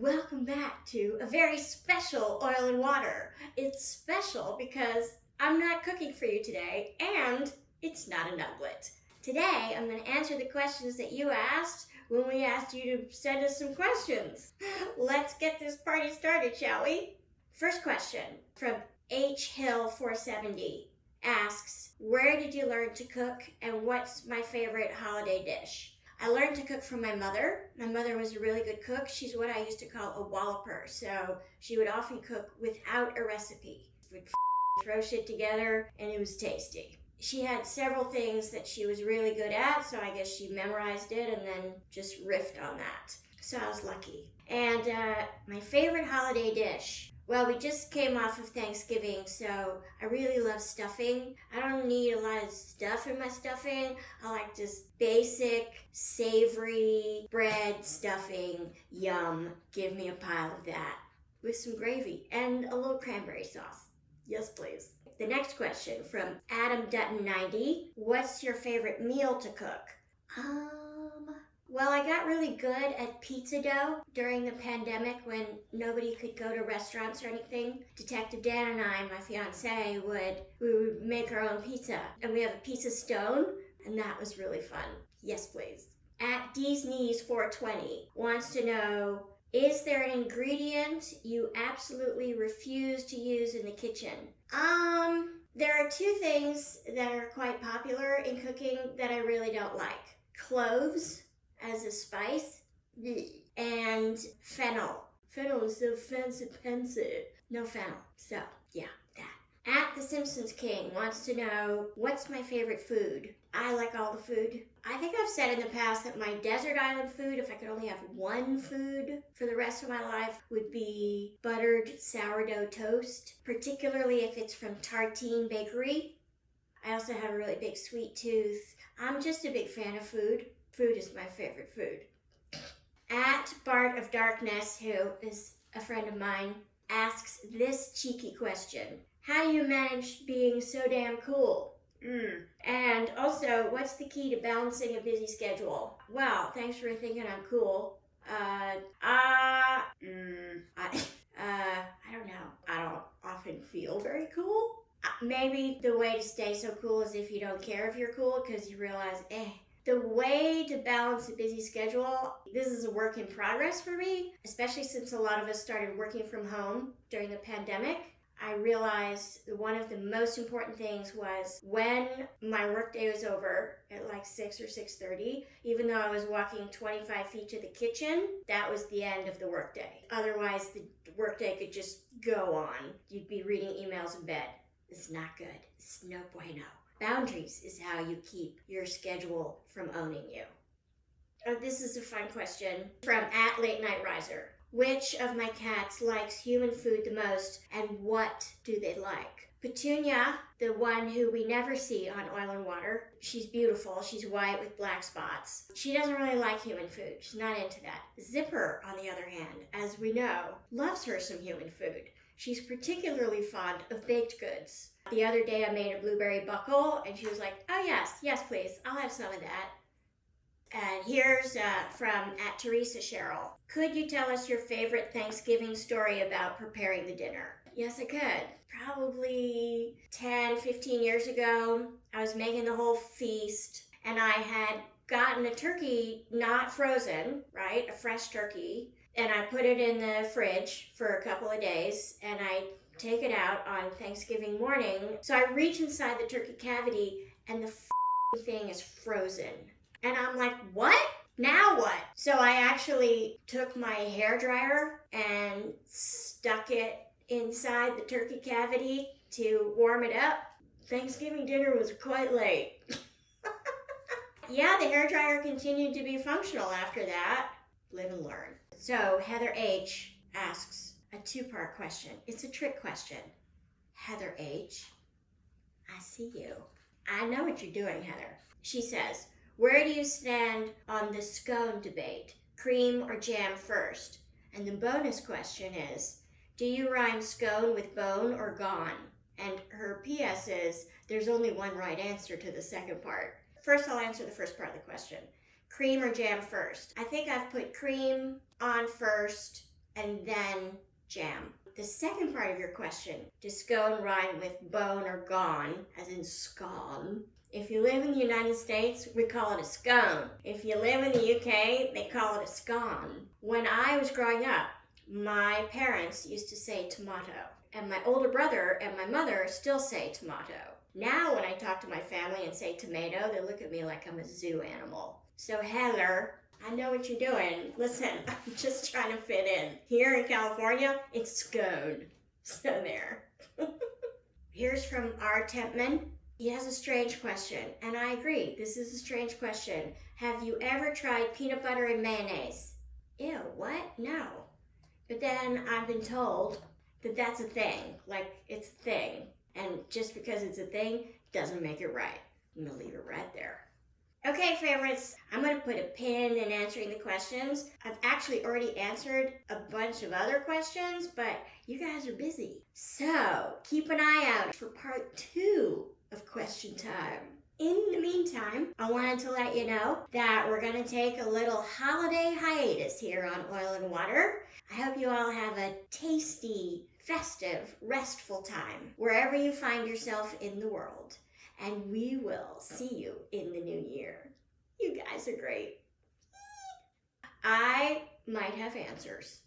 Welcome back to a very special Oil and Water. It's special because I'm not cooking for you today, and it's not a nugget. Today, I'm going to answer the questions that you asked when we asked you to send us some questions. Let's get this party started, shall we? First question from H Hill 470 asks, where did you learn to cook and what's my favorite holiday dish? I learned to cook from my mother. My mother was a really good cook. She's what I used to call a walloper. So she would often cook without a recipe. Would throw shit together and it was tasty. She had several things that she was really good at, so I guess she memorized it and then just riffed on that. So I was lucky. And my favorite holiday dish. Well, we just came off of Thanksgiving, so I really love stuffing. I don't need a lot of stuff in my stuffing. I like just basic, savory bread stuffing. Yum. Give me a pile of that. With some gravy and a little cranberry sauce. Yes, please. The next question from Adam Dutton 90. What's your favorite meal to cook? Well, I got really good at pizza dough during the pandemic when nobody could go to restaurants or anything. Detective Dan and I, my fiance, we would make our own pizza. And we have a pizza stone, and that was really fun. Yes, please. At D's Knees 420 wants to know, is there an ingredient you absolutely refuse to use in the kitchen? There are two things that are quite popular in cooking that I really don't like. Cloves as a spice, and fennel. Fennel is so fancy. No fennel. So, yeah, that. At The Simpsons King wants to know, what's my favorite food? I like all the food. I think I've said in the past that my desert island food, if I could only have one food for the rest of my life, would be buttered sourdough toast, particularly if it's from Tartine Bakery. I also have a really big sweet tooth. I'm just a big fan of food. Food is my favorite food. At Bart of Darkness, who is a friend of mine, asks this cheeky question. How do you manage being so damn cool? And also, what's the key to balancing a busy schedule? Well, thanks for thinking I'm cool. I don't know. I don't often feel very cool. Maybe the way to stay so cool is if you don't care if you're cool, because you realize, the way to balance a busy schedule, this is a work in progress for me, especially since a lot of us started working from home during the pandemic. I realized one of the most important things was when my workday was over at like 6 or 6:30, even though I was walking 25 feet to the kitchen, that was the end of the workday. Otherwise, the workday could just go on. You'd be reading emails in bed. It's not good. It's no bueno. Boundaries is how you keep your schedule from owning you. This is a fun question from @LateNightRiser. Which of my cats likes human food the most, and what do they like? Petunia, the one who we never see on Oil and Water, she's beautiful. She's white with black spots. She doesn't really like human food. She's not into that. Zipper, on the other hand, as we know, loves her some human food. She's particularly fond of baked goods. The other day I made a blueberry buckle, and she was like, oh yes, please, I'll have some of that. And here's from @Teresa Cheryl. Could you tell us your favorite Thanksgiving story about preparing the dinner? Yes, I could. Probably 10, 15 years ago, I was making the whole feast, and I had gotten a turkey not frozen, right? A fresh turkey. And I put it in the fridge for a couple of days, and I take it out on Thanksgiving morning. So I reach inside the turkey cavity, and the thing is frozen. And I'm like, what? Now what? So I actually took my hairdryer and stuck it inside the turkey cavity to warm it up. Thanksgiving dinner was quite late. Yeah, the hairdryer continued to be functional after that. Live and learn. So Heather H asks a two-part question. It's a trick question. Heather H, I see you. I know what you're doing, Heather. She says, where do you stand on the scone debate? Cream or jam first? And the bonus question is, do you rhyme scone with bone or gone? And her PS is, there's only one right answer to the second part. First, I'll answer the first part of the question. Cream or jam first? I think I've put cream on first and then jam. The second part of your question, does scone rhyme with bone or gone, as in scone? If you live in the United States, we call it a scone. If you live in the UK, they call it a scone. When I was growing up, my parents used to say tomato, and my older brother and my mother still say tomato. Now when I talk to my family and say tomato, they look at me like I'm a zoo animal. So Heather, I know what you're doing. Listen, I'm just trying to fit in. Here in California, it's scone. So there. Here's from R. Tempman. He has a strange question, and I agree, this is a strange question. Have you ever tried peanut butter and mayonnaise? Ew, what? No. But then I've been told that that's a thing, like it's a thing. And just because it's a thing doesn't make it right. I'm gonna leave it right there. Okay, favorites, I'm gonna put a pin in answering the questions. I've actually already answered a bunch of other questions, but you guys are busy. So keep an eye out for part 2 of question time. In the meantime, I wanted to let you know that we're gonna take a little holiday hiatus here on Oil and Water. I hope you all have a tasty, festive, restful time wherever you find yourself in the world. And we will see you in the new year. You guys are great. I might have answers.